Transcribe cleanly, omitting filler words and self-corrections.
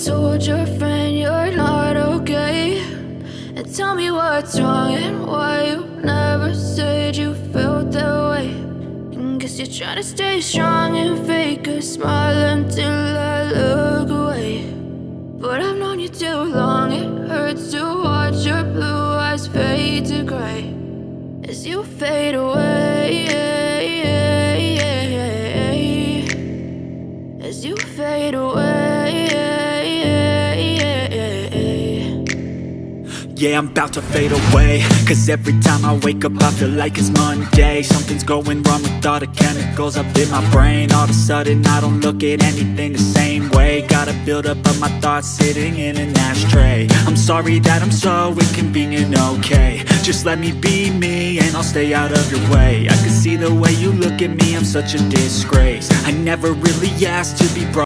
told your friend you're not okay? And tell me what's wrong and why you never said you felt that way. And guess you're trying to stay strong and fake a smile until I look away. But I've known you too long, it hurts to watch your blue eyes fade to gray as you fade away, as you fade away. Yeah, I'm about to fade away, cause every time I wake up I feel like it's Monday. Something's going wrong with all the chemicals up in my brain. All of a sudden I don't look at anything the same way. Got a buildup of my thoughts sitting in an ashtray. I'm sorry that I'm so inconvenient, okay? Just let me be me and I'll stay out of your way. I can see the way you look at me, I'm such a disgrace. I never really asked to be brought